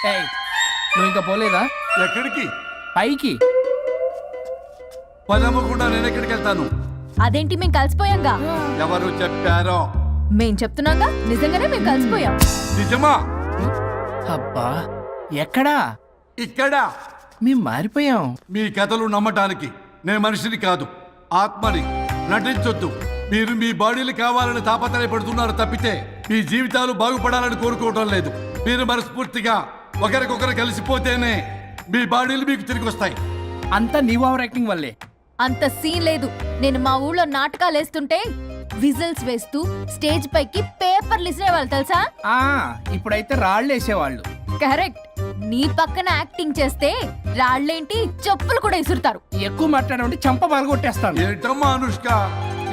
ఏయ్, నువ్వు ఇంకా పోలేదా? ఎక్కడికి? పైకి. పదమ్మకుండా నేను ఎక్కడికి వెళ్తాను? అదేంటి మేము కలిసిపోయాంగా? ఎవరు చెప్పారో? మేం చెప్తున్నాగా, నిజంగానే మేము కలిసిపోయాం. నిజమా? అబ్బా, ఎక్కడా? ఇక్కడ. మేము మారిపోయాం. మీ కథలు నమ్మటానికి నేను మనిషిని కాదు, ఆత్మని. నటించొద్దు. మీరు మీ బాడీలు కావాలని తాపత్రయపడుతున్నారు తప్పితే మీ జీవితాలు బాగుపడాలని కోరుకోవడం లేదు. మీరు మనస్ఫూర్తిగా ఒకరికొకరు కలిసిపోతేనే మీ బాడీలు మీకు తిరిగి వస్తాయి. అంతా నీ ఓవర్ యాక్టింగ్ వల్లే. అంత సీన్ లేదు. నేను మా ఊళ్ళో నాటకాలు వేస్తుంటే విజిల్స్ వేస్తూ స్టేజ్ పైకి పేపర్లు ఇసిరేవాళ్ళు తెలుసా? ఇప్పుడైతే రాళ్ళు వేసేవాళ్ళు. కరెక్ట్. నీ పక్కన యాక్టింగ్ చేస్తే రాళ్ళేంటి, చెప్పులు కూడా ఇసురుతారు. ఎక్కువ మాట్లాడే చంప బాగొట్టేస్తాను. ఏంటమ్మా అనుష్క,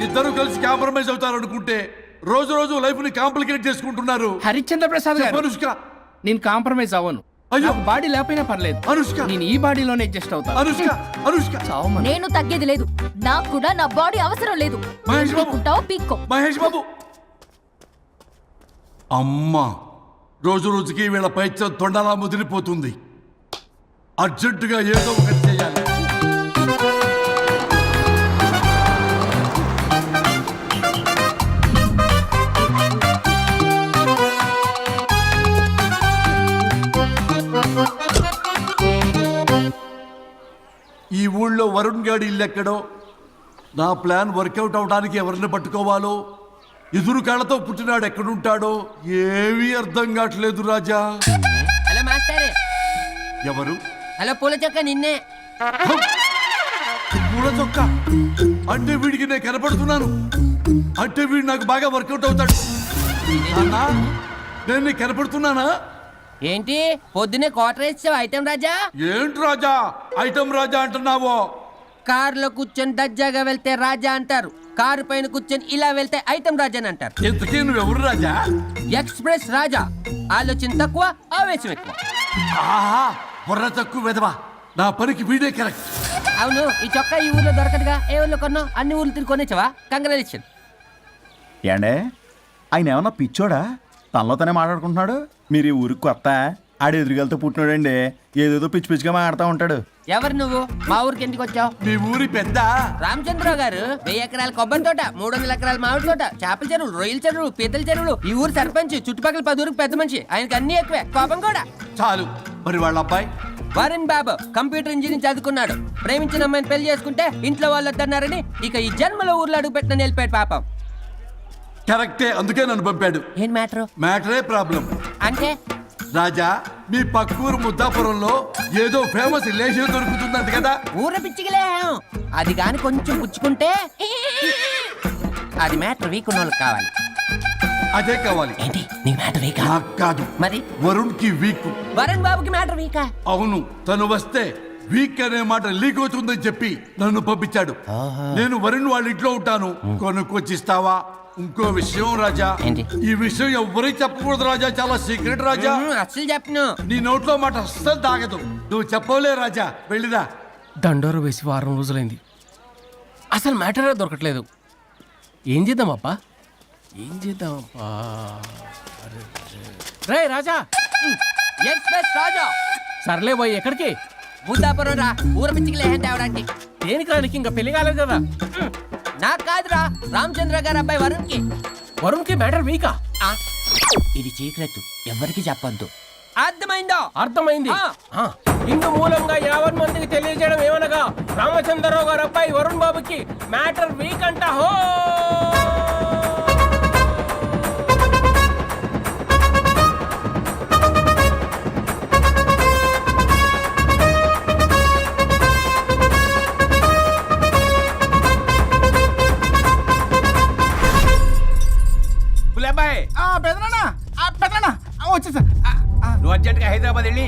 ఇద్దరు కలిసి కాంప్రమైజ్ అవుతారు అనుకుంటే రోజు రోజు లైఫ్ ని కాంప్లికేట్ చేసుకుంటున్నారు. హరిశ్చంద్ర ప్రసాద్ గారు, అనుష్క, నేను కాంప్రమైజ్ అవ్వను. అయ్యో, బాడీ లేకపోయినా పర్లేదు. అనుష్క, నేను ఈ బాడీలోనే అడ్జస్ట్ అవుతాను. అనుష్క, అనుష్క, నేను తగ్గేది లేదు. నాకు కూడా నా బాడీ అవసరం లేదు. మహేష్ బాబు, పీక్కుంటావో పీక్కో. మహేష్ బాబు. అమ్మా, రోజు రోజుకి వీళ్ళ పైత్యం తొండలా ముదిరిపోతుంది. అర్జెంటుగా ఏదో ఒకటి చేయాలి. ఈ ఊళ్ళో వరుణ్ గాడి ఇల్లు ఎక్కడో, నా ప్లాన్ వర్కౌట్ అవడానికి ఎవరిని పట్టుకోవాలో, ఎదురు కాళ్ళతో పుట్టినాడు ఎక్కడుంటాడో ఏమీ అర్థం కావట్లేదు రాజా. Hello master. ఎవరు? హలో పూల చొక్క నిన్నే. పూల చొక్క అంటే వీడికి నేను కనపడుతున్నాను. అంటే వీడు నాకు బాగా వర్కౌట్ అవుతాడు. నాన్నా, నేను నీకు కనపడుతున్నానా? ఏంటి పొద్దునే క్వార్టర్ ఇచ్చావు ఐటమ్ రాజా? ఏంటి రాజా ఐటమ్ రాజా అంటున్నావో? కారులో కూర్చొని దర్జాగా వెళ్తే రాజా అంటారు, కారు పైన కూర్చొని ఇలా వెళ్తే ఐటమ్ రాజా అని అంటారు. ఇంతకీ నువ్వెవరు రాజా? ఎక్స్ప్రెస్ రాజా. ఆలోచన తక్కువ, ఆవేశం ఎక్కువ. ఆహా, బుర్ర తక్కువ వెదవా. నా పనికి వీడే కరెక్ట్. అవును, ఈ చొక్కా ఈ ఊర్లో దొరకదుగా. ఏ ఊర్లో కొన్నావు? అన్ని ఊర్లు తిరిగి కొనేచ్చావా? కంగ్రాచులేషన్. ఏండే, ఆయన ఏమన్నా పిచ్చోడా? తనలో తనే మాట్లాడుకుంటున్నాడు. మీరు ఈ ఊరికి కొత్త, ఆడు ఎదురుగలతో పుట్టినాడండి. ఏదేదో పిచ్చి పిచ్చిగా మాట్లాడుతూ ఉంటాడు. ఎవరు నువ్వు? మా ఊరికి ఎందుకు వచ్చావు? మీ ఊరి పెద్ద రామచంద్రరావు గారు 1000 ఎకరాల కొబ్బరి తోట, 300 ఎకరాల మామిడి తోట, చేపల చెరువులు, రొయ్యల చెరువులు, పీతల చెరువులు. ఈ ఊరు సర్పంచ్, చుట్టుపక్కల 10 ఊరికి పెద్ద మనిషి. ఆయనకి అన్ని ఎక్కువే, కోపం కూడా. చాలు. మరి వాళ్ళ అబ్బాయి వరుణ్ బాబు కంప్యూటర్ ఇంజనీరింగ్ చదువుకున్నాడు. ప్రేమించిన అమ్మాయిని పెళ్లి చేసుకుంటే ఇంట్లో వాళ్ళు వద్దన్నారని ఇక ఈ జన్మలో ఊర్లో అడుగు పెట్టిన నిలిపాడు పాపం. కరెక్టే, అందుకే నన్ను పంపాడు. ఏం మ్యాటర్? మ్యాటరే ప్రాబ్లం. అంటే రాజా, మీ పక్కూరు ముద్దాపురంలో ఏదో ఫేమస్ రిలేషన్ దొరుకుతుందంట కదా? ఊర పిచ్చికిలే. అది కాని కొంచెం పుచ్చుకుంటే అది మ్యాటర్ వీక్ ఉన్న వాళ్ళకి కావాలి. అదే కావాలి. ఏంటి నీ మ్యాటర్ వీకా? నాకు కాదు, మరి వరుణ్ కి వీక్. వరుణ్ బాబుకి మ్యాటర్ వీకా? అవును, తను వస్తే వీక్ అనే మాట లీక్ అవుతుందని చెప్పి నన్ను పంపించాడు. నేను వరుణ్ వాళ్ళ ఇంట్లో ఉంటాను, కొనుక్కొచ్చిస్తావా? ఇంకో విషయం రాజా, ఏంటి? ఈ విషయం ఎవరికి చెప్పకూడదు రాజా, చాలా సీక్రెట్ రాజా. అస్సలు చెప్పను. నీ నోట్లో మాట అస్సలు తాగదు. నువ్వు చెప్పవలే రాజా, వెళ్ళిరా. దండోరు వేసి వారం రోజులైంది, అసలు మ్యాటరే దొరకట్లేదు. ఏం చేద్దామప్పా? రే రాజా. ఎక్స్ప్రెస్ రాజా. సర్లే పోయి ఎక్కడికి? బుద్ధాపురం రా, ఊర పిచ్చికిలే తేవడానికి. దేనికి రానికి? ఇంకా పెళ్లి కాలేదు కదా. నాకు కాదురా, రామచంద్ర గారు అబ్బాయి వరుణ్ కి. వరుణ్ కి మ్యాటర్ వీకా? ఇది చీకరెత్తు, ఎవరికి చెప్పొద్దు. అర్థమైందో? అర్థమైంది. ఇందు మూలంగా 50 మందికి తెలియజేయడం ఏమనగా, రామచంద్రరావు గారు అబ్బాయి వరుణ్ బాబుకి మ్యాటర్ వీక్ అంట. హో వచ్చేసా. నువ్వు అర్జెంట్ గా హైదరాబాద్ వెళ్ళి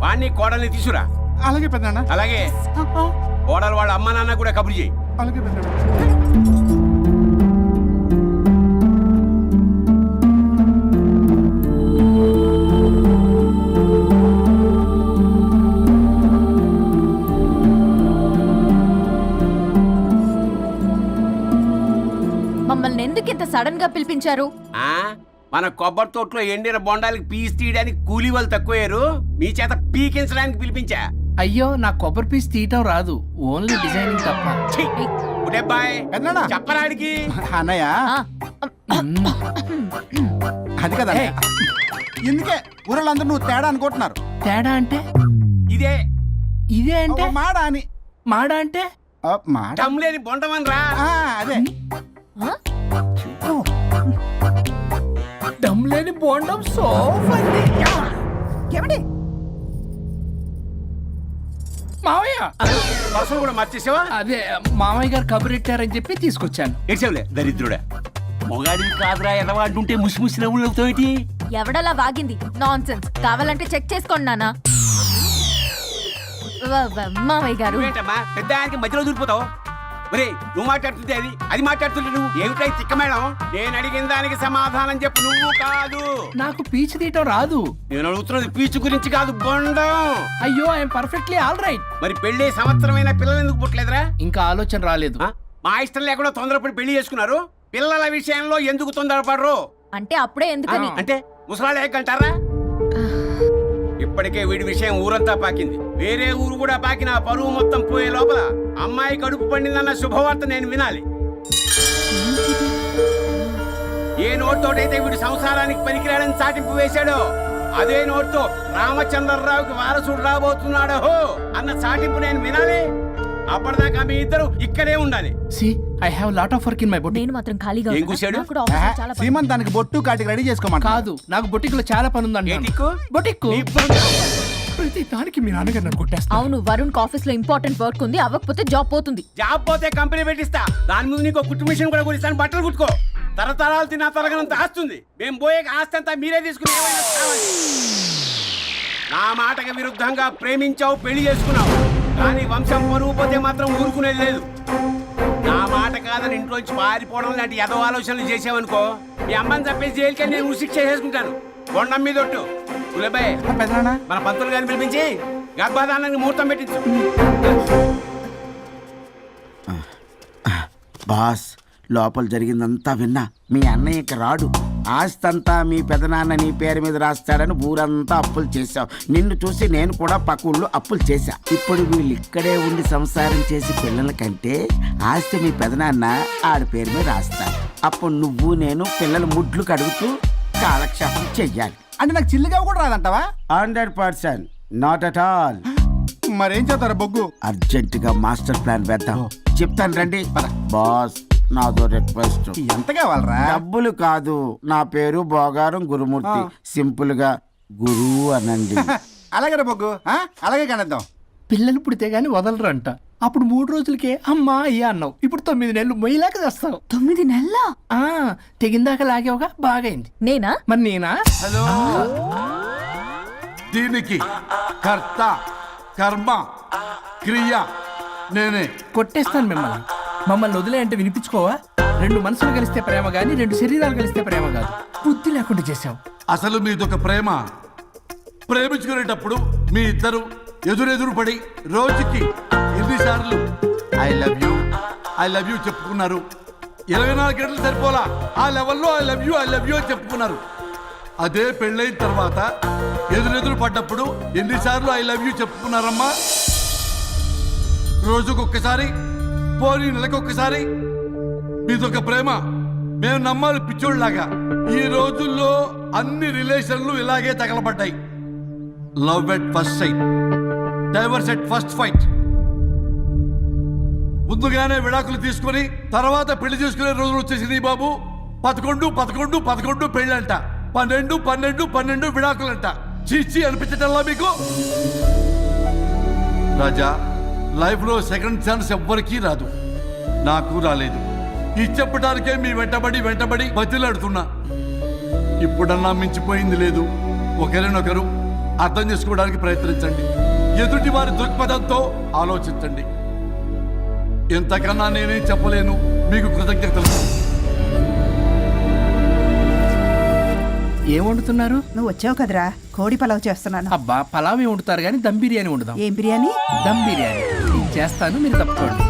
వాణ్ణి కోడల్ని తీసురా. అలాగే పెద్దనా. అలాగే కోడలు వాళ్ళ అమ్మ నాన్న కూడా కబురు చేయి. అలాగే పెద్దనా. మమ్మల్ని ఎందుకు ఇంత సడన్ గా పిలిపించారు? మన కొబ్బరి తోటలో ఎండిన బొండాలకి పీస్ తీయడానికి కూలీ వాళ్ళు తక్కువయ్యారు, మీ చేత పీకించడానికి పిలిపించా. అయ్యో నా కొబ్బరి పీస్ తీయటం రాదు, ఓన్లీ డిజైనింగ్ తప్ప. ఛీ! ఉడబ్బాయ్, పెద్దనాన్న. చెప్పరాడికి. అన్నయ్య అది కదా ఎందుకే ఊరలందరూ నువ్వు తేడా అనుకుంటున్నారు. తేడా అంటే ఇదే ఇదే అంటే మాడ అని మాడ అంటే మాడ టమ్లేని బొండమనరా. అదే దమ్ లేని బోండం సోఫండి. ఏమండి మావయ్య పర్సలు కూడా మార్చేసావా? అదే మామయ్య గారు కబురెట్టారని చెప్పి తీసుకొచ్చాను. ఏడ్చావులే దరిద్రుడా. మొగాడివి కాదురా ఎదవా అంటుంటే ముసి ముసి నవ్వులు అవుతావేటి? ఎవడలా వాగింది? నాన్సెన్స్. కావాలంటే చెక్ చేసుకోండి నాన్న. మామయ్య గారు నువ్వేంటమ్మా పెద్ద ఆయనకి మధ్యలో దూరిపోతావు? ఒరే నువ్వు మాట్లాడుతుంటే అది మాట్లాడుతుంటే నువ్వు ఏమిటై తిక్క మేడం? నేను అడిగిన దానికి సమాధానం చెప్పు. నువ్వు కాదు. నాకు పీచు తీయటం రాదు. నేను అడుగుతున్నది పీచు గురించి కాదు, బొండం. అయ్యో ఐఎమ్ పర్ఫెక్ట్లీ ఆల్ రైట్. మరి పెళ్లి సంవత్సరమైన పిల్లలు ఎందుకు పుట్టలేదురా? ఇంకా ఆలోచన రాలేదు. ఆ? మా ఇష్టం లేకుండా తొందరపడి పెళ్లి చేసుకున్నారు. పిల్లల విషయంలో ఎందుకు తొందరపడరు? అంటే అప్పుడే ఎందుకని? అంటే ముసలాళ్ళు ఏకంటారా? ఇప్పటికే వీడి విషయం ఊరంతా పాకింది. వేరే ఊరు కూడా పాకిన పరువు మొత్తం పోయే లోపల అమ్మాయి కడుపు పండిందన్న శుభవార్త నేను వినాలి. ఏ నోటితోటైతే వీడు సంసారానికి పనికిరాడని చాటింపు వేశాడో అదే నోటితో రామచంద్రరావుకి వారసుడు రాబోతున్నాడో అన్న చాటింపు నేను వినాలి. అప్పటిదాకా మీ ఇద్దరు ఇక్కడే ఉండాలి. See I have lot of work in my boutique. నేను మాత్రం ఖాళీగా ఏం ఉన్నా. కూశాడు? నాకు కూడా ఆఫీస్లో చాలా పని. సీమంతానికి బొట్టు కాటికి రెడీ చేసుకోమంట. కాదు నాకు బొటిక్ లో చాలా పని ఉందండి. ఏటిక్కు? బొటిక్ నీ బొండం. ప్రతి దానికి మీ నాన్నగారు నన్ను కొట్టేస్తా. అవును, వరుణ్ ఆఫీస్ లో ఇంపార్టెంట్ వర్క్ ఉంది, అవ్వకపోతే జాబ్ పోతుంది. జాబ్ పోతే కంపెనీ పెట్టిస్తా. దాని ముందు నీకు కుట్టు మిషన్ కూడా కుడిస్తాను. బట్టలు కుట్టుకో. తరతరాలు తిన్నా తరగనంత ఆస్తుంది. మేము పోయే ఆస్తి అంతా మీరే తీసుకుని ఏమైనా కావాలి. నా మాటకి విరుద్ధంగా ప్రేమించావు, పెళ్లి చేసుకున్నావు. కానీ వంశం పరువు పోతే మాత్రం ఊరుకునేది లేదు. నా మాట కాదని ఇంట్లోంచి పారిపోవడం లాంటి ఎదో ఆలోచనలు చేసావనుకో, మీ అమ్మని చంపేసి జైలుకి నేను ఉసిక్ చేసేసుకుంటాను. కొండం మీద ఒట్టు. ఉలబాయ్ పెద్దనాన్న మన పంతులు గారిని పిలిపించి గర్భధానానికి ముహూర్తం పెట్టించు. బాస్ లోపల జరిగిందంతా విన్నా. మీ అన్నయ్యకి రాడు, ఆస్తంతా మీ పెదనాన్న నీ పేరు మీద రాస్తాడని ఊరంతా అప్పులు చేశావు. నిన్ను చూసి నేను కూడా పక్క ఊళ్ళో అప్పులు చేశా. ఇప్పుడు వీళ్ళు ఇక్కడే ఉండి సంసారం చేసి పిల్లల కంటే ఆస్తి మీ పెదనాన్న ఆడి పేరు మీద రాస్తాడు. అప్పుడు నువ్వు నేను పిల్లల ముడ్లు కడుగుతూ కాలక్షేపం చెయ్యాలి. అంటే నాకు చిల్లిగా కూడా రాదంటావా? 100% నాట్ అట్ ఆల్. మరేం చేస్తారు బొగ్గు? అర్జెంటుగా మాస్టర్ ప్లాన్ వేద్దాం. చెప్తాను రండి. బాస్ నాదో రిక్వెస్ట్. ఎంత కావాలరా? డబ్బులు కాదు, నా పేరు బోగారం గురుమూర్తి. సింపుల్ గా గురు అనండి. అలాగే బొగ్గు, అలాగే కనేద్దాం. పిల్లలు పుడితే గానీ వదలరంట. అప్పుడు 3 రోజులకే అమ్మా అయ్యా అన్నావు. ఇప్పుడు 9 నెలలు మొయ్యలాగా చేస్తావు. 9 నెలల తెగిందాక లాగేవగా బాగైంది. నేనా? మరి నేనా? హలో. దీనికి కర్త కర్మ క్రియ నేనే. కొట్టేస్తాను మిమ్మల్ని. మమ్మల్ని వదిలే అంటే వినిపించుకోవా? 2 మనసులు కలిస్తే ప్రేమ గాని 2 శరీరాలు కలిస్తే ప్రేమ కాదు. బుద్ధి లేకుండా చేసావు. అసలు మీదొక ప్రేమ. ప్రేమించుకునేటప్పుడు మీ ఇద్దరు ఎదురెదురు పడి రోజుకి ఎన్నిసార్లు ఐ లవ్ యూ చెప్పుకున్నారు? 24 గంటలు సరిపోలా. ఆ లెవెల్లో ఐ లవ్ యూ అని చెప్పుకున్నారు. అదే పెళ్ళైన తర్వాత ఎదురెదురు పడ్డప్పుడు ఎన్నిసార్లు ఐ లవ్ యూ చెప్పుకున్నారమ్మా? రోజుకొక్కసారి, పోనీ నెలకొక్కసారి. మీదొక ప్రేమ. మేము నమ్మాలి పిచ్చోళ్ళలాగా. ఈ రోజుల్లో అన్ని రిలేషన్లు ఇలాగే తగలబడ్డాయి. Love at first sight, divorce at first fight. ముందుగానే విడాకులు తీసుకుని తర్వాత పెళ్లి చేసుకునే రోజులు వచ్చేసింది బాబు. 11 పెళ్ళంట, 12 విడాకులంట. చీచి అనిపించటల్లా మీకు? రాజా, లైఫ్ లో సెకండ్ ఛాన్స్ ఎవ్వరికీ రాదు. నాకు రాలేదు. ఈ చెప్పడానికే మీ వెంటబడి బతిలాడుతున్నా. ఇప్పుడన్నా మించిపోయింది లేదు. ఒకరినొకరు అర్థం చేసుకోవడానికి ప్రయత్నించండి. ఎదుటి వారి దృక్పథంతో ఆలోచించండి. ఎంతకన్నా నేనేం చెప్పలేను. మీకు కృతజ్ఞతలు. ఏం వండుతున్నారు? నువ్వు వచ్చావు కదరా, కోడి పలావ్ చేస్తున్నాను. అబ్బా పలావ్ ఏం వండుతారు కానీ దమ్ బిర్యానీ వండుదాం. ఏం బిర్యానీ? దమ్ బిర్యానీ. నేను చేస్తాను, మీరు తప్పుకోండి.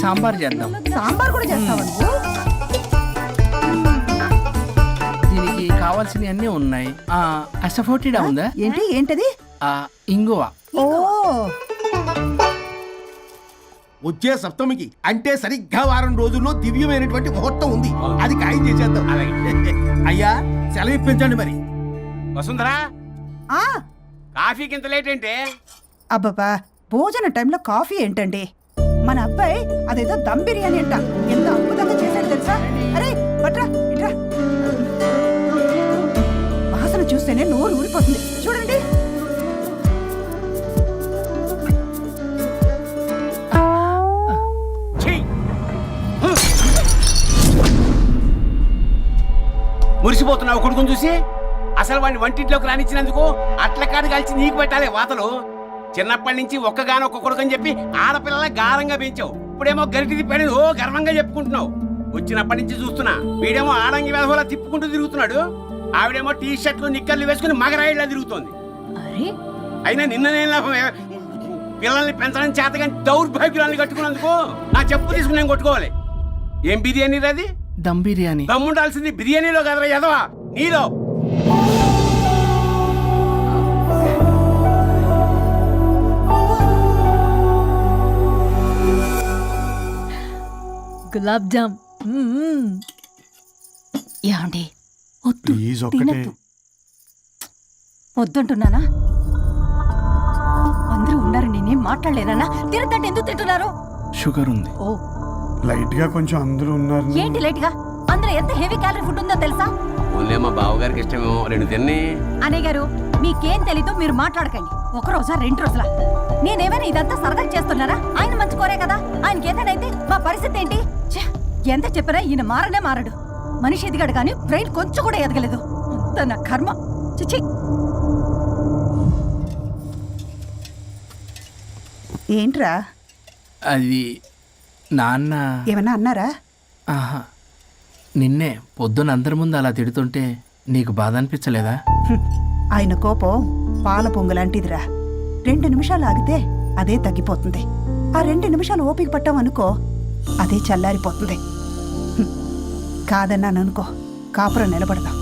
సాంబార్ చేద్దాం. సాంబార్ కూడా చేస్తావా నువ్వు? దీనికి కావాల్సినవి అన్నీ ఉన్నాయి. అసఫోటిడా ఉందా? ఏంటది? ఇంగువ. ఓ, వచ్చే సప్తమికి అంటే సరిగ్గా వారం రోజుల్లో దివ్యమైనటువంటి ముహూర్తం ఉంది. అది ఖాయం చేసేద్దాం. అయ్యా సెలవు ఇప్పించండి మరి. వసుంధరా, ఆ, కాఫీకి ఇంత లేట్ ఏంటే? అబ్బబ్బా, భోజన టైంలో కాఫీ ఏంటండి? మన అబ్బాయి అదేదో దమ్ బిర్యానీ అంట, ఎంత అద్భుతంగా చేశాడు తెలుసా? అరే బట్రా ఇట్రా, వాసన చూస్తేనే నోరు ఊరిపోతుంది. చూడండి. మురిసిపోతున్నావు కొడుకుని చూసి. అసలు వాడిని వంటింట్లోకి రానిచ్చినందుకు అట్ల కాడు కలిసి నీకు పెట్టాలి వాతలు. చిన్నప్పటి నుంచి ఒక్కగానొక్క కొడుకు అని చెప్పి ఆడపిల్లల గారంగా పెంచావు. ఇప్పుడేమో గరిటి తిప్పాడు ఓ గర్వంగా చెప్పుకుంటున్నావు. వచ్చినప్పటి నుంచి చూస్తున్నా వీడేమో ఆడంగి వేధవలా తిప్పుకుంటూ తిరుగుతున్నాడు. ఆవిడేమో టీ షర్ట్లు నిక్కర్లు వేసుకుని మగరాయిలా తిరుగుతోంది. అయినా నిన్న నేను లాభం? పిల్లల్ని పెంచడం చేతగా దౌర్భాగ్యురాన్ని కట్టుకున్నందుకు నా చెప్పు తీసుకుని నేను కొట్టుకోవాలి. ఏం బిర్యానీ రాది? దమ్ బిర్యానీ. దమ్ముండాల్సింది బిర్యానీలో కదరా ఎదవా, నీలో. గులాబ్ జామ్. ఏమండి వద్దు, తినద్దు. వద్దంటున్నానా? అందరూ ఉన్నారు, నేనేం మాట్లాడలేనా? తినద్దంటే ఎందుకు తింటున్నారు? షుగర్ ఉంది. ఓ, లైట్ గా కొంచెం అందరూ ఉన్నారు. ఏంటి లైట్ గా? అందులో ఎంత హెవీ క్యాలరీ ఫుడ్ ఉందో తెలుసా? ఓన్లీ మా బావగారికి ఇష్టమేమో రెండు తిన్ని. అనే గారు, మీకేం తెలీదు, మీరు మాట్లాడకండి. ఒక రోజా 2 రోజులా? నేనేమైనా ఇదంతా సరదా చేస్తున్నారా? ఆయన మంచి కోరే కదా. ఆయనకి ఏదైతే మా పరిస్థితి ఏంటి? ఛే, ఎంత చెప్పినా ఈయన మారనే మారడు. మనిషి ఎదిగాడు కానీ బ్రెయిన్ కొంచెం కూడా ఎదగలేదు. అంత నా కర్మ. చిచి. ఏంట్రా? అది నాన్న. ఏమన్నా అన్నారా? ఆహా, నిన్నే పొద్దున అందరి ముందు అలా తిడుతుంటే నీకు బాధ అనిపించలేదా? ఆయన కోపం పాల పొంగులాంటిదిరా. 2 నిమిషాలు ఆగితే అదే తగ్గిపోతుంది. ఆ 2 నిమిషాలు ఓపిక పట్టామనుకో, అదే చల్లారిపోతుంది. కాదన్నాననుకో, కాపురం నిలబడదాం.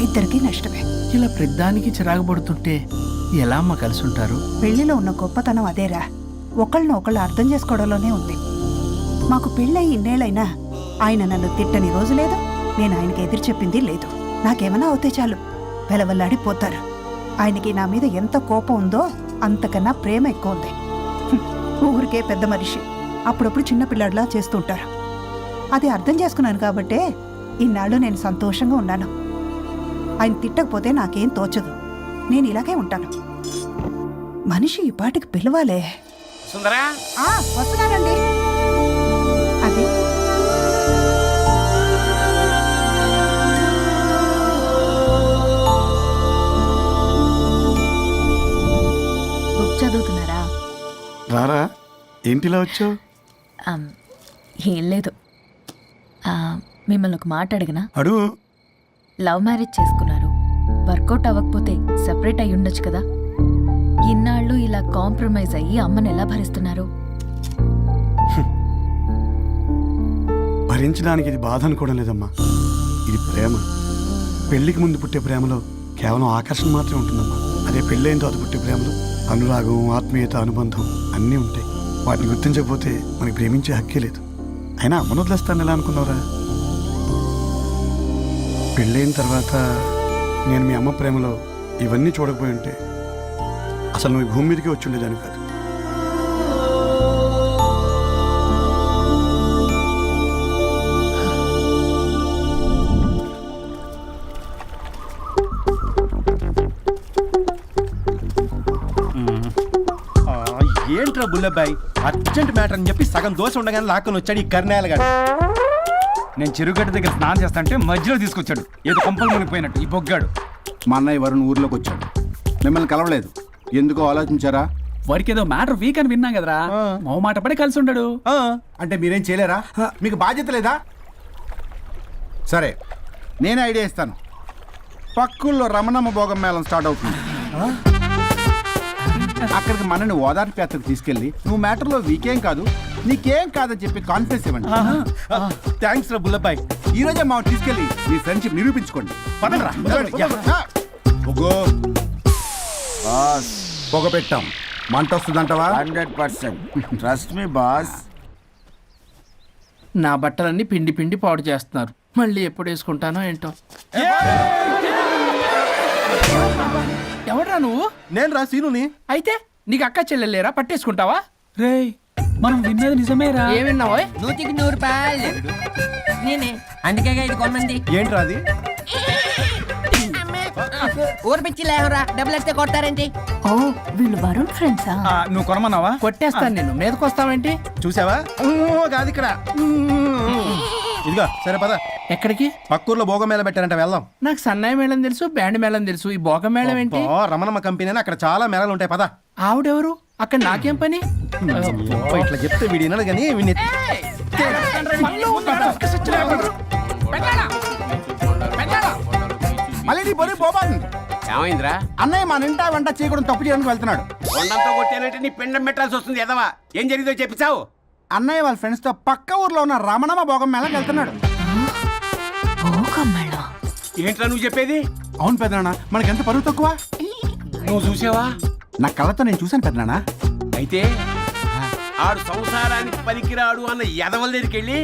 ఇద్దరికీ నష్టమే. ఇలా ప్రతిదానికి చిరాకు పడుతుంటే ఎలా అమ్మ కలిసి ఉంటారు? పెళ్లిలో ఉన్న గొప్పతనం అదేరా, ఒకళ్ళని ఒకళ్ళు అర్థం చేసుకోవడంలోనే ఉంది. మాకు పెళ్ళయి ఇన్నేళ్ళైనా ఆయన నన్ను తిట్టని రోజు లేదు, నేను ఆయనకి ఎదురు చెప్పింది లేదు. నాకేమైనా అవుతే చాలు వెలవల్లాడిపోతారు. ఆయనకి నా మీద ఎంత కోపం ఉందో అంతకన్నా ప్రేమ ఎక్కువ ఉంది. ఊరికే పెద్ద మనిషి, అప్పుడప్పుడు చిన్నపిల్లాడిలా చేస్తుంటారు. అది అర్థం చేసుకున్నాను కాబట్టే ఇన్నాళ్ళు నేను సంతోషంగా ఉన్నాను. ఆయన తిట్టకపోతే నాకేం తోచదు. నేను ఇలాగే ఉంటాను. మనిషి ఈ పాటికి పిలవాలే. సుందరా, వస్తున్నానండి. అది బుక్ చదువుతున్నారా? రారా, ఏంటిలా వచ్చావు? ఏం లేదు, మిమ్మల్ని ఒక మాట అడిగినా? అడుగు. లవ్ మ్యారేజ్ చేసుకున్నారు, వర్కౌట్ అవ్వకపోతే సెపరేట్ అయ్యి ఉండొచ్చు కదా. ఇన్నాళ్ళు ఇలా కాంప్రమైజ్ అయ్యి అమ్మని ఎలా భరిస్తున్నారు? భరించడానికి ఇది బాధ అనుకోవడం లేదమ్మా, ఇది ప్రేమ. పెళ్లికి ముందు పుట్టే ప్రేమలో కేవలం ఆకర్షణ మాత్రమే ఉంటుందమ్మా. అదే పెళ్ళైన తర్వాత పుట్టే ప్రేమలో అనురాగం, ఆత్మీయత, అనుబంధం అన్నీ ఉంటాయి. వాటిని గుర్తించకపోతే మనకి ప్రేమించే హక్కే లేదు. అయినా అమ్మను వదిలేస్తాను ఎలా అనుకున్నావురా? పెళ్ళైన తర్వాత నేను మీ అమ్మ ప్రేమలో ఇవన్నీ చూడకపోయి ఉంటే అసలు నువ్వు భూమి మీదకే వచ్చి ఉండేదాన్ని కాదు. ఏంట్రా బుల్లబ్బాయి, అర్జెంట్ మ్యాటర్ అని చెప్పి సగం దోశ ఉండగానే లాక్కొని వచ్చాడు ఈ కర్ణాయలు గారు. నేను చెరుగడ్డ దగ్గర స్నానం చేస్తాంటే మధ్యలో తీసుకొచ్చాడు, ఏదో కంపలు మునిగిపోయినట్టు ఈ బొగ్గాడు. మా అన్నయ్య వరుణ్ ఊర్లోకి వచ్చాడు, మిమ్మల్ని కలవలేదు. ఎందుకో ఆలోచించారా? వాడికి ఏదో మ్యాటర్ వీక్ అని విన్నా కదరా, మో మాట పడి కలిసి ఉండడు. అంటే మీరేం చేయలేరా? మీకు బాధ్యత లేదా? సరే, నేనే ఐడియా ఇస్తాను. పక్కుల్లో రమణమ్మ భోగం మేళం స్టార్ట్ అవుతుంది. అక్కడికి మనని ఓదార్పు యాత్రకు తీసుకెళ్ళి నువ్వు మ్యాటర్లో వీకేం కాదు నీకేం కాదని చెప్పి కాన్ఫిడెన్స్ ఇవ్వండి. థ్యాంక్స్ రా బుల్లబాయ్. ఈ రోజే మా తీసుకెళ్ళి మీ ఫ్రెండ్షిప్ నిరూపించుకోండి. పదండ్రా. పొగ పెట్టాం, మంట వస్తుందంటవా? 100% ట్రస్ట్ మీ బాస్. నా బట్టలన్నీ పిండి పిండి పాడు చేస్తున్నారు. మళ్ళీ ఎప్పుడు వేసుకుంటానో ఏంటో. ఎవడ్రా నువ్వు? నేను రా సీనుని. అయితే నీకు అక్క చెల్లెలేరా? పట్టేసుకుంటావా? రేయ్ మనం విన్నది నిజమేరా? ఏం విన్నావో? 100కి 100 రూపాయలు. నేనే అందుకే ఇది కొమ్మంది. ఏంట్రా అది? ఊరు పిచ్చి లేవరా, డబ్బులు వస్తే కొడతారేంటి? ఓ వీళ్ళు వరుణ్ ఫ్రెండ్సా? నువ్వు కొనమన్నావా? కొట్టేస్తాను నేను. మీదకొస్తావేంటి? చూసావా? కాదు ఇక్కడ. ఇదిగో సరే పద. ఎక్కడికి? పక్కూర్లో భోగం మేళ పెట్టారంట, వెళ్దాం. నాకు సన్నాయి మేళం తెలుసు, బ్యాండ్ మేళం తెలుసు. ఈ భోగం మేళం ఏంటి? రమణమ్మ కంపెనీ అక్కడ చాలా మేళాలు ఉంటాయి, పద. ఆవిడెవరు? అక్కడ నాకేం పని? ఇట్లా చెప్తే వీడి వినడు కానీ వీడిని మళ్ళీ నీ బొరి పోబాను. ఏమైందిరా? అన్నయ్య మా నింటా వెంట చేయకూడదు తప్పు చేయడానికి వెళ్తున్నాడు. కొండంతో కొట్టానంటే నీ పిండం పెట్టాల్సి వస్తుంది ఎదవా. ఏం జరిగిందో చెప్పిచావు? అన్నయ్య వాళ్ళ ఫ్రెండ్స్ తో పక్క ఊర్లో ఉన్న రమణమ్మ భోగం మేళకి వెళ్తున్నాడు. ఏంట్రా నువ్వు చెప్పేది? అవును పెద్దనాన్న, మనకెంత పరువు తక్కువ. నువ్వు చూసావా? నా కళ్ళతో నేను చూశాను పెద్దనాన్న. అయితే ఆడు సంసారానికి పనికిరాడు అన్న ఎదవల దగ్గరికి వెళ్ళి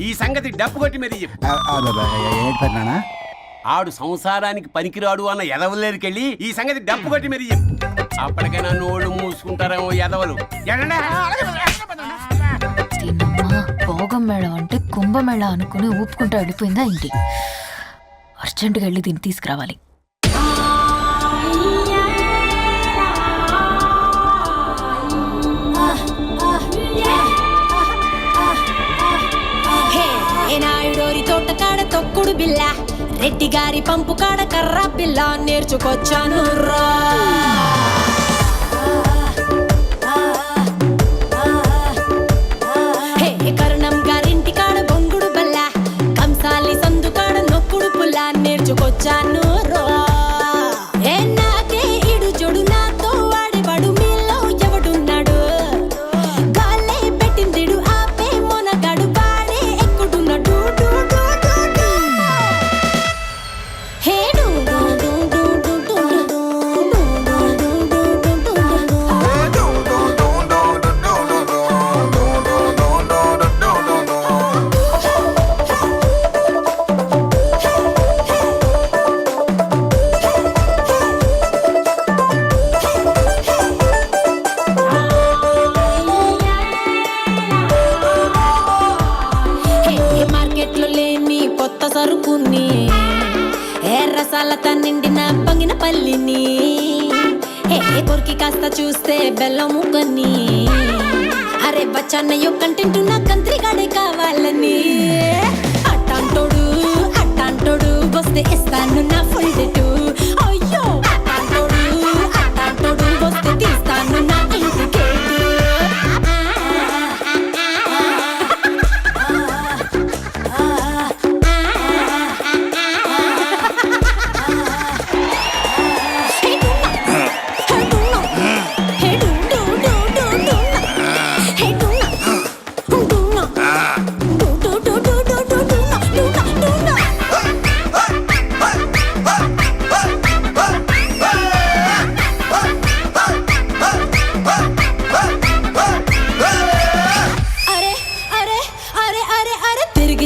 ఈ సంగతి డప్పు కొట్టి మరీ చెప్పు. ఏంటి పెద్దనాన్న? ఆడు సంసారానికి పనికిరాడు అన్న ఎదవల దగ్గరికి వెళ్ళి ఈ సంగతి డప్పు కొట్టి మరీ చెప్పు. అప్పటికైనా నోళ్ళు మూసుకుంటారేమో ఎదవలు. భోగం మేళం అంటే కుంభమేళ అనుకుని ఊపుకుంటూ వెళ్ళిపోయిందా ఏంటి? అర్జెంటుగా వెళ్ళి దీన్ని తీసుకురావాలి. నాయుడోరి తోట కాడ తొక్కుడు బిల్ల, రెడ్డి గారి పంపు కాడ కర్ర బిల్ల నేర్చుకొచ్చాను రా. కరుణం గారింటి కాడ బొంగుడు బల్ల, కంసాలి సందు కాడ నొక్కుడు పుల్ల నేర్చుకొచ్చాను రా. నాకే ఇడు జొడు నాతో వాడేవాడు మీలో ఎవడున్నాడు? గాలే పెట్టిందిడు ఆపే మొనగాడు వాడే ఎక్కుడున్నాడు. మార్కెట్లో లేని కొత్త సరుకుని, ఎర్రసాలతో నిండిన పంగిన పల్లిని, కొరికి కాస్త చూస్తే బెల్లం ముక్కని, అరే బచ్చన్నయ్యో కంటెంట్ నా కంత్రిగాడే కావాలని. అట్టాంటోడు వస్తే ఇస్తాను నా ఫుల్ డేటు. అయ్యో అట్టాంటోడు వస్తే తీస్తాను నా ఇంటికి.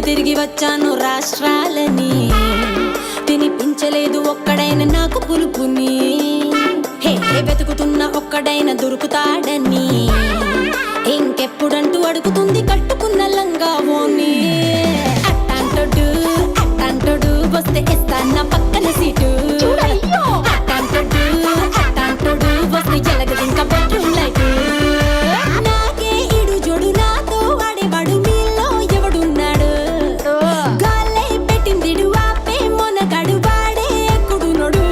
తిరిగి వచ్చాను రాష్ట్రాలని, తినిపించలేదు ఒక్కడైనా నాకు పులుపుని. వెతుకుతున్న ఒక్కడైనా దొరుకుతాడని, ఇంకెప్పుడంటూ అడుగుతుంది కట్టుకున్న లంగా ఓని. అట్టాంటోడు వస్తే ఇస్తాను నా పక్కన సీటు. అట్టాంటోడు వస్తే ఎలగదు ఇంకా బెడ్రూమ్ లైట్. నాకే ఇడు జోడు నాతో వాడేవాడు మీలో ఎవడున్నాడు? గాలే పెట్టిందిడు ఆపే మొనగాడు వాడే ఎక్కుడు నోడు.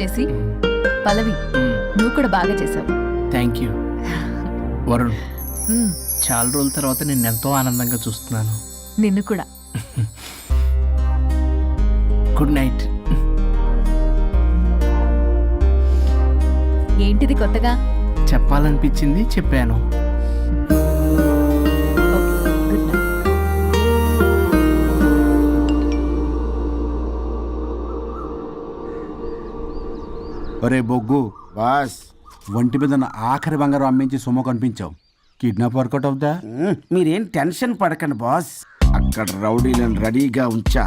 చేసి పల్లవి నువ్వు కూడా బాగా చేసావు. Thank you Varun. చాలా రోజుల తర్వాత నేను ఎంతో ఆనందంగా చూస్తున్నాను. నిన్ను కూడా. Good night. ఏంటిది కొత్తగా? చెప్పాలనిపించింది, చెప్పాను. Good night. ఒరే బొగ్గు, బాస్ ఒంటి మీద ఉన్న ఆఖరి బంగారం అమ్మించి సొమ్ము కనిపించావు. కిడ్నాప్ వర్కౌట్ అవుతా? మీరేం టెన్షన్ పడకండి బాస్. అక్కడ రౌడీలను రెడీగా ఉంచా.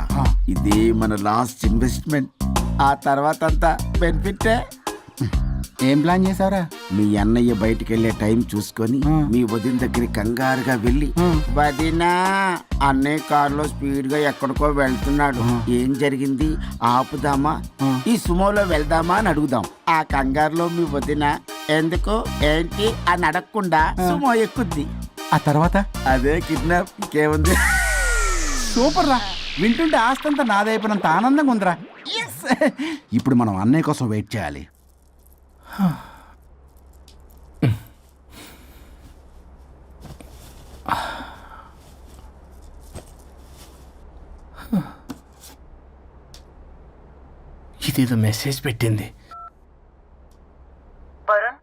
ఇదే మన లాస్ట్ ఇన్వెస్ట్మెంట్. ఆ తర్వాత అంతా బెనిఫిటే. ఏం ప్లాన్ చేసావురా? మీ అన్నయ్య బయటికి వెళ్ళే టైం చూసుకొని మీ వదిన దగ్గరికి కంగారుగా వెళ్ళి, వదినా అన్నయ్య కారులో స్పీడ్ గా ఎక్కడికో వెళ్తున్నాడు, ఏం జరిగింది, ఆపుదామా, ఈ సుమోలో వెళ్దామా అని అడుగుదాం. ఆ కంగారులో మీ వదిన ఎందుకు ఏంటి అని అడగకుండా సుమో ఎక్కుద్ది. ఆ తర్వాత అదే కిడ్నాప్. ఇంకేముంది? సూపర్ రా. వింటుంటే ఆస్తంతా నాదైపోయినంత ఆనందంగా ఉందిరా. ఇప్పుడు మనం అన్నయ్య కోసం వెయిట్ చేయాలి. ఇదేదో మెసేజ్ పెట్టింది. వరుణ్,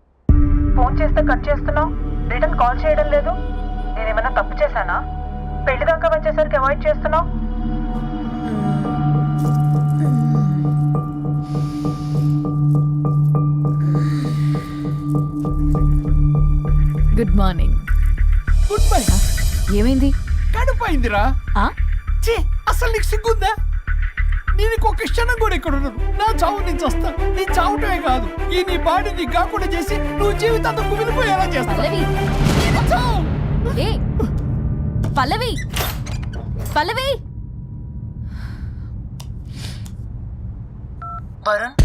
ఫోన్ చేస్తే కట్ చేస్తున్నావు, రిటర్న్ కాల్ చేయడం లేదు. నేనేమన్నా తప్పు చేశానా? పెళ్లి దాకా వచ్చేసరికి అవాయిడ్ చేస్తున్నావు. Good morning. Good bye. ఏమైంది? కడుపైందిరా. అసలు నీకు సిగ్గుందా? నేను ఇంకొక క్షణం కూడా ఇక్కడ ఉన్నాను. నా చావు నుంచి వస్తా. నీ చావుటమే కాదు, ఈ నీ బాడీ నీకు కాకుండా చేసి నువ్వు జీవితాంతం కుమిలిపోయేలా చేస్తా. పల్లవి, ఏ పల్లవి, పల్లవి. వరుణ్,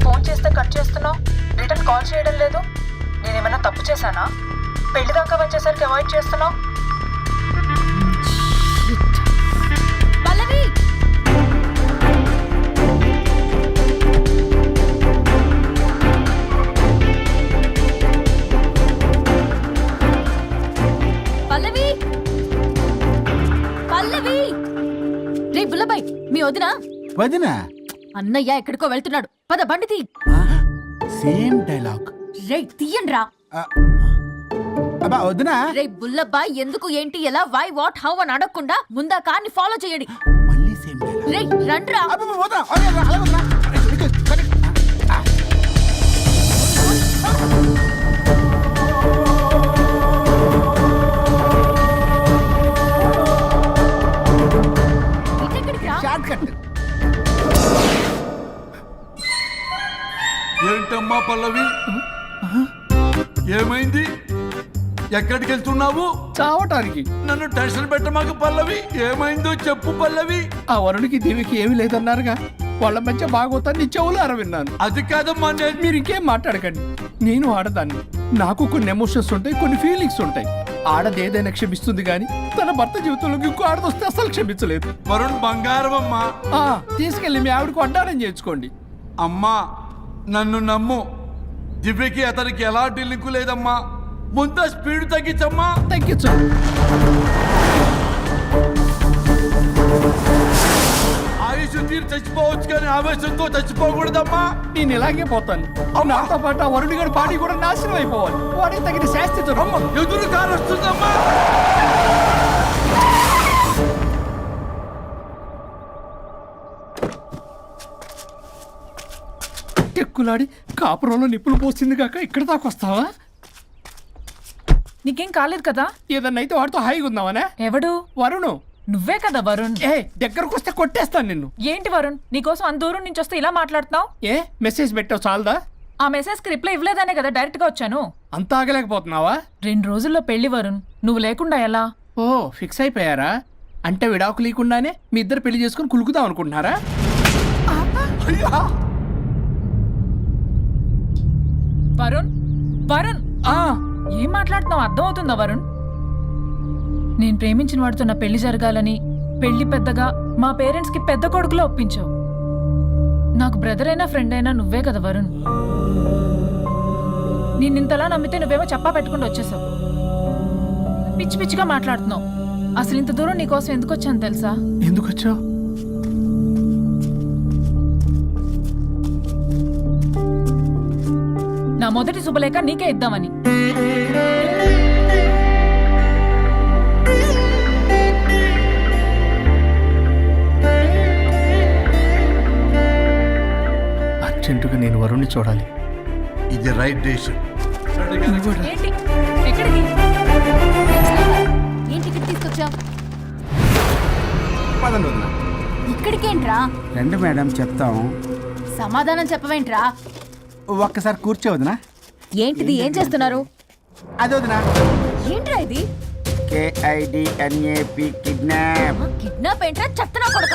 ఫోన్ చేస్తే కట్ చేస్తున్నావు, రిటర్న్ కాల్ చేయడం లేదు. నేనేమన్నా తప్పు చేశానా? పెళ్లి దాకా వచ్చేసరికి అవాయిడ్ చేస్తున్నావు. పల్లవి, పల్లవి, పల్లవి. రే బుల్లబాయ్, మీ వదినా? వదినా? అన్నయ్య ఎక్కడికో వెళ్తున్నాడు, పద బండి తీ. Same dialogue. రే తీయండి రా. అబ్బా వదినా. రే బుల్లబాయ్, ఎందుకు ఏంటి ఎలా వై వాట్ హౌ అని అడగకుండా ముందా కార్ని ఫాలో చేయండి. మళ్ళీ సేమ్ డైలాగ్. రే రండ్రా. అబ్బా వదినా, అలా వదినా. ఇటెక్కడికి రా? Short cut. ఏంటమ్మా పల్లవి, ఏమైంది? ఎక్కడికి వెళ్తున్నావు? చావటానికి. నన్ను టెన్షన్ పెట్టమాక పల్లవి. ఏమైందో చెప్పు పల్లవి. ఆ వరుడికి దేవికి ఏమీ లేదన్నారుగా, వాళ్ళ మధ్య బాగోతాన్ని చెవులారా విన్నాను. అది కాదమ్మా, నేను మీరు ఇంకేం మాట్లాడకండి. నేను ఆడదాన్ని, నాకు కొన్ని ఎమోషన్స్ ఉంటాయి, కొన్ని ఫీలింగ్స్ ఉంటాయి. ఆడది ఏదైనా క్షమిస్తుంది కానీ తన భర్త జీవితంలోకి ఇంకో ఆడదొస్తే అసలు క్షమించలేదు. వరుణ్ బంగారం అమ్మా. తీసుకెళ్ళి మీ ఆవిడకు వడ్డానం చేయించుకోండి. అమ్మా నన్ను నమ్ము, దివ్యకి అతనికి ఎలాంటి లింకు లేదమ్మా. ముందు స్పీడ్ తగ్గించమ్మా. తగ్గించు. ఆయుష్ తీరు చచ్చిపోవచ్చు కానీ ఆవేశంతో చచ్చిపోకూడదమ్మా. నేను ఇలాగే పోతాను. నాతో పాటు ఆ వరుడి గారి బాడీ కూడా నాశనం అయిపోవాలి. వాడికి తగిన శాస్తి దొరకదు. ఎదురు కారు వస్తుందమ్మా. ఎక్కులాడి కాపురంలో నిప్పులు పోసింది కాక ఇక్కడ దాకా వస్తావా? నీకేం కాలేదు కదా? ఏదన్నా అయితే వాడితో హాయిగా ఉందామనే. ఎవడు? వరుణు. నువ్వే కదా వరుణ్. దగ్గరకు వస్తే కొట్టేస్తాను నిన్ను. ఏంటి వరుణ్, నీకోసం అంత దూరం నుంచి వస్తే ఇలా మాట్లాడుతున్నావు? మెసేజ్ పెట్టావు చాలదా? ఆ మెసేజ్ కి రిప్లై ఇవ్వలేదనే కదా డైరెక్ట్ గా వచ్చాను. అంత ఆగలేకపోతున్నావా? 2 రోజుల్లో పెళ్లి వరుణ్, నువ్వు లేకుండా ఎలా? ఓ ఫిక్స్ అయిపోయారా? అంటే విడాకు లేకుండానే మీ ఇద్దరు పెళ్లి చేసుకుని కులుకుదాం అనుకుంటున్నారా? వరుణ్, వరుణ్, ఏం మాట్లాడుతున్నావు అర్థం అవుతుందా వరుణ్? నేను ప్రేమించిన వాడితో నా పెళ్లి జరగాలని పెళ్లి పెద్దగా మా పేరెంట్స్ కి పెద్ద కొడుకులో ఒప్పించావు. నాకు బ్రదర్ అయినా ఫ్రెండ్ అయినా నువ్వే కదా వరుణ్. నేను ఇంతలా నమ్మితే నువ్వేమో చెప్పా పెట్టుకుంటూ వచ్చేసావు. పిచ్చి పిచ్చిగా మాట్లాడుతున్నావు. అసలు ఇంత దూరం నీకోసం ఎందుకు వచ్చాను తెలుసా? ఎందుకు వచ్చావు? నా మొదటి శుభలేఖ నీకే ఇద్దామని. అర్జెంటుగా నేను వరుణ్ణి చూడాలి. ఇది రైట్ డెసిషన్. ఏంటి? ఎక్కడికి? ఏంటి ఇక్కడ తీసుకొచ్చావు? పదండి వదినా. ఇక్కడికేంట్రా? రండి మేడం చెప్తాం. సమాధానం చెప్పవేంట్రా? ఒక్కసారి కూర్చో వదినా. ఏంటిది? ఏం చేస్తున్నారు? అదే వదినా. ఏంట్రా ఇది? KIDNAP kidnap. కిడ్నాప్ ఏంట్రా? చెత్తనా కొడక.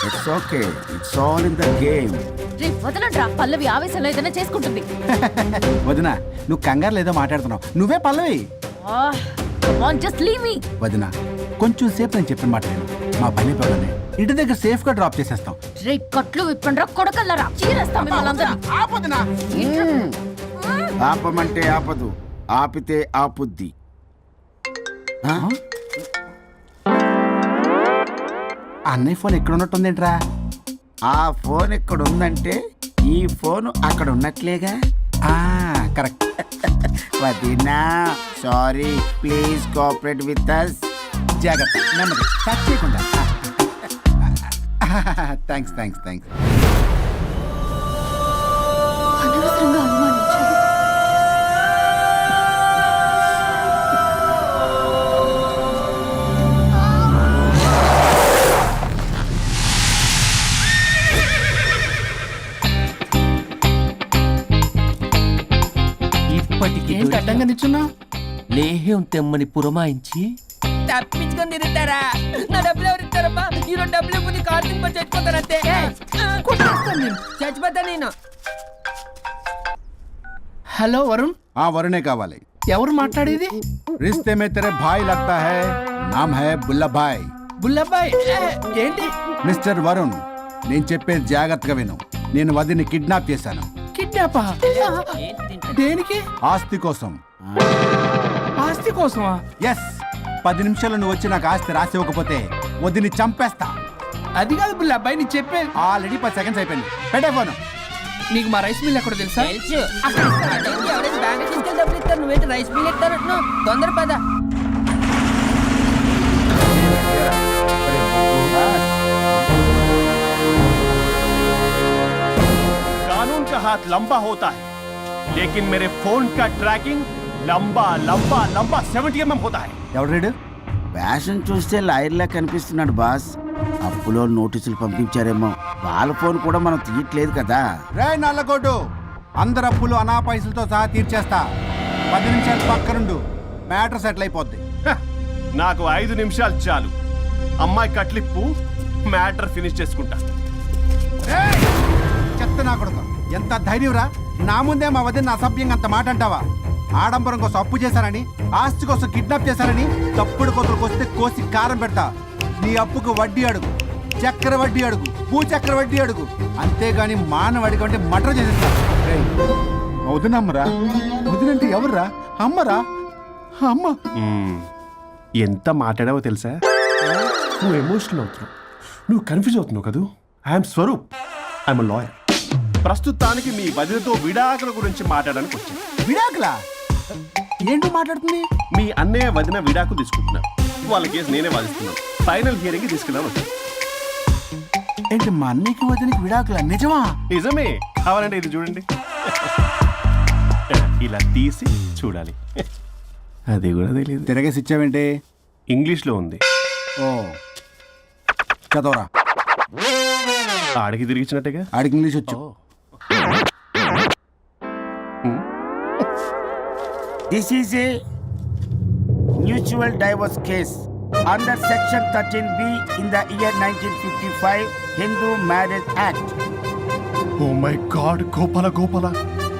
It's okay, it's all in the game. రే వదలండ్రా, పల్లవి ఆవేశంలో ఏదైనా చేసుకుంటుంది. వదినా నువ్వు కంగారు లేదో మాట్లాడుతున్నావు. నువ్వే పల్లవి. Just leave me. వదినా కొంచెం సేపు నేను చెప్పిన మాట విను. మా పని పగలనే ఇంటి దగ్గర సేఫ్ గా డ్రాప్ చేసేస్తాం. రే కట్లు విప్పండ్రా కొడకల్లరా. చీరేస్తాం మిమ్మల్ని అందరినీ. ఆపమంటే ఆపదు, ఆపితే ఆపుద్ది. ఆ? అన్నయ్య ఫోన్ ఎక్కడ ఉన్నట్టుందేంట్రా? ఆ ఫోన్ ఇక్కడ ఉందంటే ఈ ఫోన్ అక్కడ ఉన్నట్లేగా. కరెక్ట్. వదినా sorry, please cooperate with us. జాగ్రత్త, నెమ్మది, టచ్ చేయకుండా. Thanks thanks thanks. అనవసరంగా అనుమానించాను. ఇప్పటికి ఏంటి అడ్డంగా నిల్చున్నావు? లేహ్యం తెమ్మని పురమాయించి తప్పించుకొని తిరుగుతారా? నా డబ్బులు ఎవరు ఇస్తారమ్మా? ఈరోజు డబ్బులు ఇవ్వదు, కార్తీక్ పని చచ్చిపోతానంతే. చచ్చిపోతా నేను. హలో వరుణ్, వరుణే కావాలి. ఎవరు మాట్లాడేది? रिश्ते में तेरे भाई लगता है, नाम है बुल्ला भाई. బుల్లబ్బాయ్. ఏంటి? మిస్టర్ వరుణ్, నేను చెప్పేది జాగ్రత్తగా విను. నేను వదిని కిడ్నాప్ చేశాను. కిడ్నాపా? దేనికి? ఆస్తి కోసం. ఆస్తి కోసమా? ఎస్, 10 నిమిషాలు నువ్వు వచ్చి నాకు ఆస్తి రాసి ఇవ్వకపోతే వదిని చంపేస్తా. అది కాదు బుల్లబ్బాయ్, నీ చెప్పేది. ఆల్రెడీ 10 సెకండ్స్ అయిపోయింది. పెట్టే ఫోను. నీకు మా రైస్ మిల్ ఎక్కడ తెలుసా? తెలుసు. అదేంటి, ఎవరైనా బ్యాంక్ తీసుకెళ్ళి డబ్బులు ఇస్తారు, నువ్వేంటి రైస్ బిల్ ఇస్తారంటున్నావు? తొందర పద. कानून का हाथ लंबा होता है, लेकिन मेरे फोन का ट्रैकिंग लंबा लंबा लंबा 70 mm होता है. ఎవడు రేడు? ఫ్యాషన్ చూస్తే లాయర్లా కనిపిస్తున్నాడు బాస్. అప్పులో నోటీసులు పంపించారేమో. వాళ్ళ ఫోన్ కూడా మనం తీయట్లేదు కదా. రే నల్లగొడ్డు, అందరు అప్పులు అనా పైసలతో సహా తీర్చేస్తా. 10 నిమిషాలు పక్కనుండు, మ్యాటర్ సెటిల్ అయిపోద్ది. నాకు 5 నిమిషాలు చాలు. అమ్మాయి కట్లిప్పు, మ్యాటర్ ఫినిష్ చేసుకుంటా. చెత్త నా కొడుకు, ఎంత ధైర్యంరా? నా ముందే మా వదిన అసభ్యంగా అంత మాట అంటావా? ఆడంబరం కోసం అప్పు చేశారని, ఆస్తి కోసం కిడ్నాప్ చేశారని తప్పుడు కొతులకు వస్తే కోసి కారం పెడతా. నీ అప్పుకు వడ్డీ అడుగు, చక్కెర వడ్డీ అడుగు, భూచక్ర వడ్డీ అడుగు. అంతేగాని మానవాడికి అంటే మటర్ చేసేస్తా. వదినమ్మరా? వదినంటే ఎవర్రా? అమ్మరా? అమ్మ. ఎంత మాట్లాడావో తెలుసా? నువ్వు ఎమోషనల్ అవుతున్నావు, నువ్వు కన్ఫ్యూజ్ అవుతున్నావు కదూ. I'm Swaroop, I'm lawyer. ప్రస్తుతానికి మీ వదినతో విడాకుల గురించి మాట్లాడడానికి వచ్చాను. విడాకులా? ఏంటో మాట్లాడుతుంది? మీ అన్నయ్య వదిన విడాకులు తీసుకుంటున్నారు. వాళ్ళ కేసు నేనే వాదిస్తున్నాను. ఫైనల్ హియరింగ్ తీసుకెళ్ళాను వచ్చాను. ఏంటి మా అన్నయ్యకి వదినకి విడాకులా? నిజమా? నిజమే. కావాలంటే ఇది చూడండి. ఇలా తీసి చూడాలి. అది కూడా తెలియదు. తిరగేసి ఇచ్చావేంటి? ఇంగ్లీష్లో ఉంది. ఓ, చదవరా. ఆడికి తిరిగిచ్చినట్టుగా. ఆడికి ఇంగ్లీష్ వచ్చు. This is a mutual divorce case under section 13B in the year 1955 Hindu Marriage Act. Oh my God, Gopala.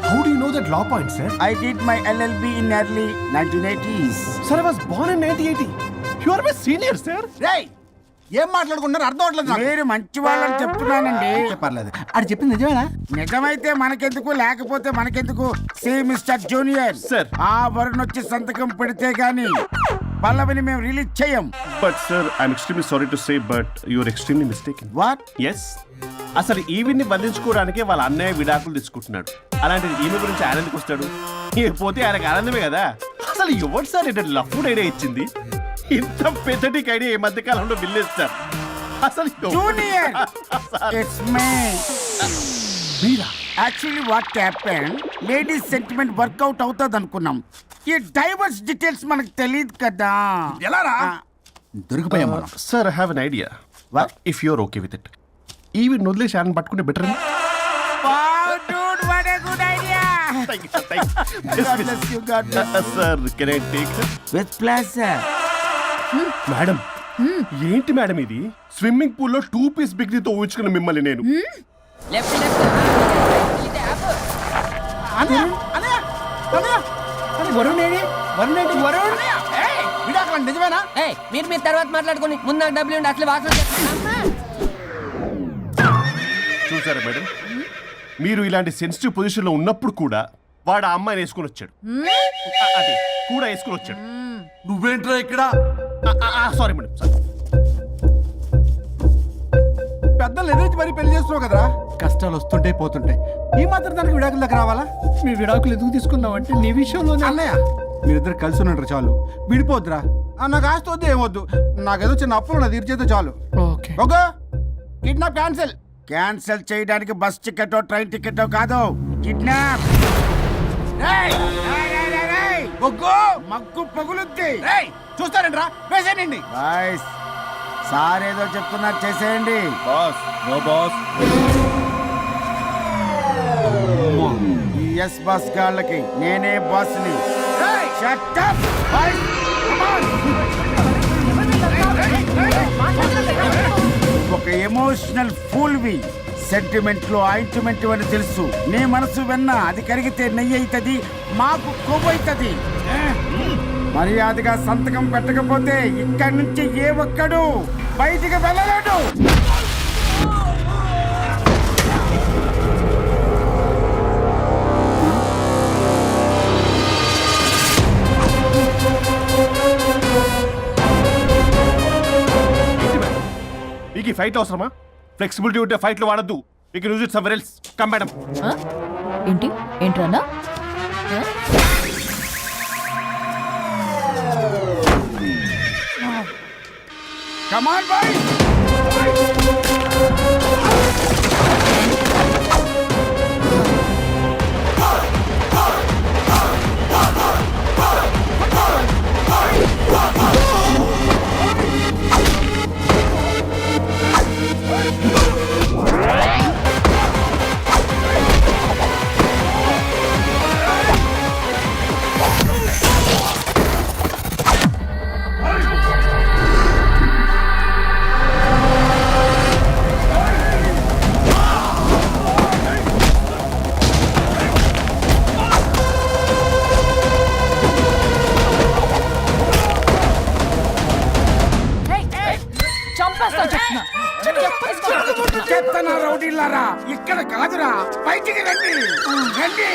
How do you know that law point, sir? I did my LLB in early 1980s. Sir, I was born in 1980. You are my senior, sir. రేయ్, ఏం మాట్లాడుకుంటున్నారు అర్థం అవట్లేదు నాకు. మీరు మంచి వాళ్ళని చెప్తున్నానండి. పర్లేదు అది చెప్పింది నిజమేనా? నిజమైతే మనకెందుకు, లేకపోతే మనకెందుకు? See mister junior Sir. ఆ వరుణ్ వచ్చి సంతకం పెడితే గాని పల్లవిని మేము రిలీజ్ చేయం. But sir I'm extremely sorry to say but you're extremely mistaken. What? Yes, అసలు ఈవిడ్ని బంధించుకోవడానికే వాళ్ళ అన్నయ్య విడాకులు తీసుకుంటున్నాడు. అలాంటిది ఈమె గురించి ఆనందకు వస్తాడు. పోతే ఆయనకు ఆనందమే కదా. అసలు ఎవరు సార్ ఇటు లఫ్డ్ ఐడియా ఇచ్చింది? ఇంత పెద్దటికి ఐడియా ఈ మధ్య కాలంలో బిల్లేస్తారు. అసలు జూనియర్ ఇట్స్ మీ. మీరా? Actually what happen, ladies sentiment work out అవుతుంది అనుకున్నాం. ఈ డైవర్స్ డీటెయిల్స్ మనకు తెలియదు కదా. ఎలా రా? దొరికిపోయాం మనం. Sir I have an idea. If you are okay with it, ఈవిడ్ని వదిలేసి ఆయన పట్టుకుంటే better. Wow, dude, what a good idea. God bless you, God bless you. Sir can I take? With pleasure. Madam, ఏంటి మేడం ఇది? Swimming pool లో 2 piece బిగ్నీతో ఊహించుకున్న మిమ్మల్ని నేను. Left left ఇది యాప్. అన్నయ్య అన్నయ్య అన్నయ్య వరుణ్ ఏడి? వరుణ్ ఏంటి? వరుణ్ విడాకులు నిజమేనా? ఏయ్ మీరు తర్వాత మాట్లాడుకొని ముందు నాకు డబ్బులు ఉండి అసలు వాసన చూసారా మేడం, మీరు ఇలాంటి సెన్సిటివ్ పొజిషన్ లో ఉన్నప్పుడు కూడా వాడు ఆ అమ్మాయిని వేసుకుని వచ్చాడు. అదే కూడా వేసుకుని వచ్చాడు. నువ్వేంట్రా ఇక్కడ? Sorry madam, sorry. పెద్దలు ఎదురు మరి పెళ్లి చేస్తున్నావు కదరా. కష్టాలు వస్తుంటే పోతుంటాయి. ఈ మాత్రం దానికి విడాకుల దగ్గర రావాలా? మీ విడాకులు ఎందుకు తీసుకున్నావంటే నీ విషయంలోనే అన్నయ్య మీరిద్దరు కలిసి ఉన్నట్టు చాలు, విడిపోద్దురా. నాకు ఆస్తి వద్దు ఏమొద్దు, నాకేదో చిన్న అప్పులు నా తీర్చేదో చాలు. Okay okay, kidnap cancel. Cancel చేయడానికి బస్ టికెటో ట్రైన్ టికెటో కాదు, కిడ్నాప్. మగ్గు పగులుద్ది. చూస్తారంట్రా, వేసేయండి. బాయ్స్, సార్ ఏదో చెప్తున్నారు, చేసేయండి. Boss no boss. ఈ ఎస్ బస్ గాళ్ళకి నేనే బాస్ని. Shut up, boys. Come on. ఒక ఎమోషనల్ ఫూల్వి. సెంటిమెంట్ లో ఆయింట్మెంట్ అని తెలుసు. నీ మనసు వెన్న, అది కరిగితే నెయ్యి అవుతుంది, మాకు కొవ్వు అవుతుంది. మర్యాదగా సంతకం పెట్టకపోతే ఇక్కడి నుంచి ఏ ఒక్కడు బయటికి వెళ్ళలేడు. మీకు ఈ ఫైట్ అవసరమా? ఫ్లెక్సిబిలిటీ ఉంటే ఫైట్ లో వాడద్దు. You can use it somewhere else. Come madam. ఏంటి ఏంట్రన్నా? Come on, boys. చెత్తన రౌడీలారా, ఇక్కడ కాదురా, బయటికి రండి రండి.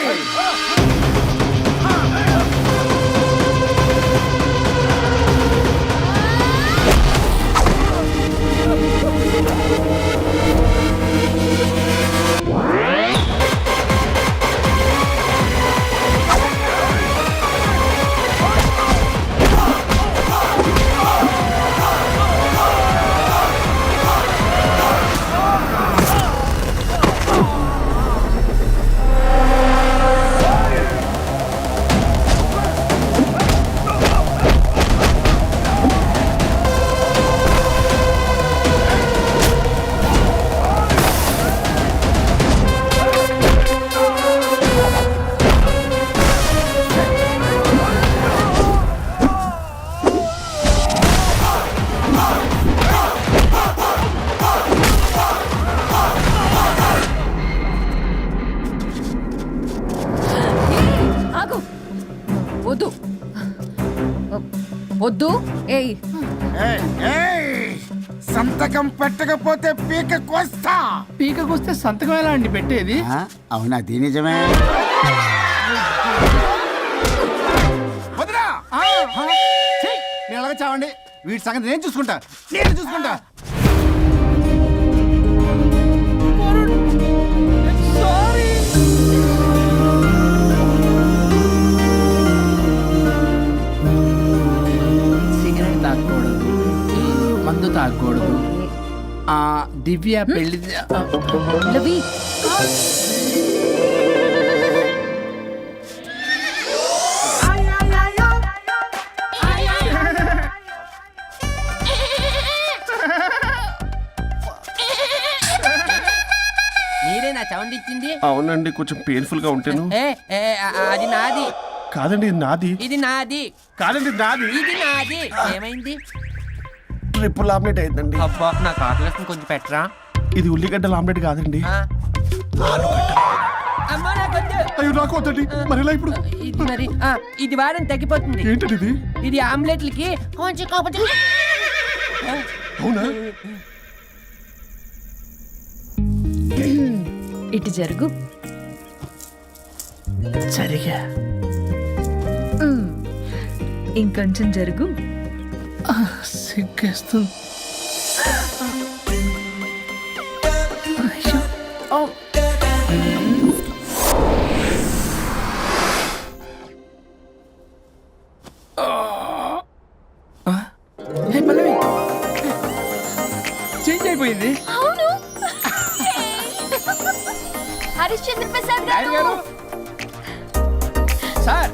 వద్దు. ఏయ్ సంతకం పెట్టకపోతే పీక కోస్తా. పీకకొస్తే సంతకం ఎలా అండి పెట్టేది? అవునా? అది నిజమే. వదిరా నేను అలాగే చావండి. వీటి సంగతి నేను చూసుకుంటా. సిగరెట్ తాగకూడదు, మందు తాగకూడదు. దివ్య పెళ్లి లవి మీరే నా సౌండ్ ఇచ్చింది? అవునండి, కొంచెం పెయిన్ఫుల్ గా ఉంటాను. అది నాది. కాదండి ఇది నాది. ఇది నాది. కాదండి నాది. ఇది నాది. ఏమైంది? ట్రిపుల్ ఆమ్లెట్ అయిందండి. అబ్బా నాకు ఆకలిస్తుంది, కొంచెం పెట్టరా. ఇది ఉల్లిగడ్డల ఆమ్లెట్ కాదండి. అమ్మా నాకొద్దు. అయ్యో నాకు వద్దండి. మరి ఇలా ఇప్పుడు ఇది మరి ఇది వారం తగ్గిపోతుంది. ఏంటండి ఇది? ఇది ఆమ్లెట్లకి కొంచెం అవునా? ఇటు జరుగు. సరిగా ఇంకొంచెం జరుగు. సిగ్గేస్తుంది. చేంజ్ అయిపోయింది. అవును. హరిశ్చంద్ర ప్రసాద్ నాయుడు గారు, సార్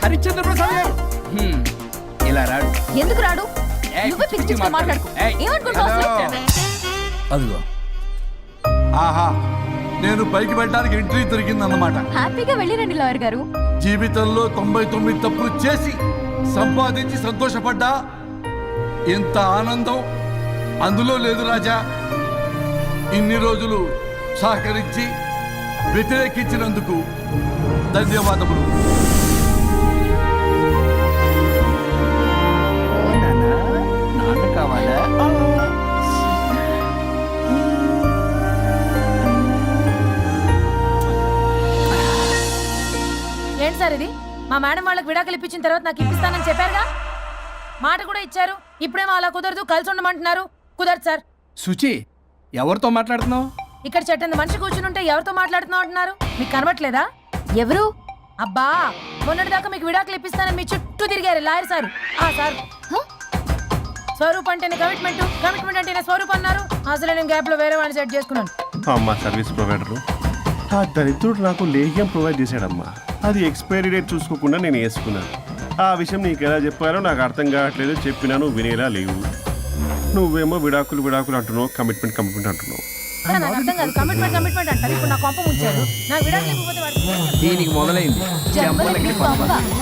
హరిశ్చంద్ర ప్రసాద్ గారు. ఇలా రాడు. ఎందుకు రాడు? ఏయ్, నువ్వే పిచ్చి పిచ్చిగా మాట్లాడుకో. ఏయ్, ఏమనుకుంటున్నావు అసలు? అదిగో ఆహా, నేను పైకి వెళ్ళడానికి ఎంట్రీ దొరికిందన్నమాట. హ్యాపీగా వెళ్ళిరండి లాయర్ గారు. జీవితంలో 99 తప్పులు చేసి సంపాదించి సంతోషపడ్డా ఇంత ఆనందం అందులో లేదు రాజా. ఇన్ని రోజులు సహకరించి వ్యతిరేకించినందుకు ధన్యవాదములు. నాన్న కావాలా? ఏంటి సార్ ఇది? మా మేడం వాళ్ళకి విడాకులు ఇప్పించిన తర్వాత నాకు ఇప్పిస్తానని చెప్పారుగా, మాట కూడా ఇచ్చారు. ఇప్పుడేమో అలా కుదరదు, కలిసి ఉండమంటున్నారు. కుదరదు సార్. సుచి, ఎవరితో మాట్లాడుతున్నావు? ఇక్కడ చెట్టంత మనిషి కూర్చుని ఉంటే ఎవరితో మాట్లాడుతున్నావు అంటున్నారు? మీకు కనబట్లేదా? ఎవరు? అబ్బా, మొన్నటిదాకా మీకు విడాకులు ఇప్పిస్తానని మీ చుట్టూ తిరిగారు లాయర్ సార్. సార్, స్వరూప్ అంటేనే కమిట్మెంట్, కమిట్మెంట్ అంటేనే స్వరూప్ అన్నారు. అసలు నేను గ్యాప్ లో వేరే వాడిని సెట్ చేసుకున్నాను. అమ్మా సర్వీస్ ప్రొవైడరు ఆ దరిద్రుడు నాకు లేహ్యం ప్రొవైడ్ చేశాడమ్మా. అది ఎక్స్పైరీ డేట్ చూసుకోకుండా నేను వేసుకున్నాను. ఆ విషయం నీకు ఎలా చెప్పారో నాకు అర్థం కావట్లేదు. చెప్పినా నువ్వు వినేలా లేవు. నువ్వేమో విడాకులు అంటున్నావు, కమిట్మెంట్ అంటున్నావు. నాకు అర్థం కాదు. కమిట్మెంట్ అంటారు. ఇప్పుడు నా కొంప ముంచారు. నాకు విడాకులు ఇవ్వకపోతే వాడికి దీనికి మొదలైంది. జంబలకి పంప.